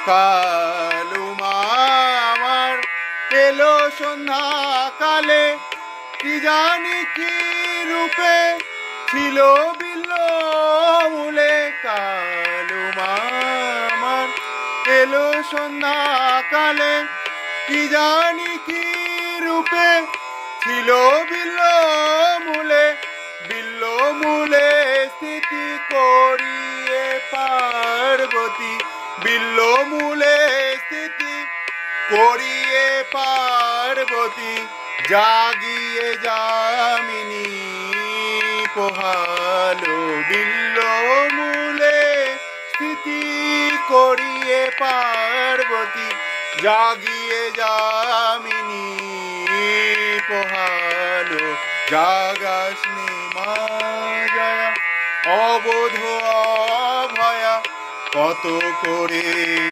কালুমা আমার এলো সন্ধ্যাকালে, কি জানি কি রূপে ছিল বিল্ল মূলে। কালুমা আমার এলো সন্ধ্যাকালে, কি জানি কি রূপে ছিল বিল্ল মূলে। বিল্ল মূলে স্থিতি করিয়ে পার্বতী, বিল্ল মূলে স্থিতি করিয়ে পার্বতী। জাগিয়ে যামিনী পোহালো, বিল্ল মূলে স্থিতি করিয়ে পার্বতী। জাগিয়ে যামিনী পোহালো, জাগাসনে মা জয়া অবোধ অভয়া কত করে।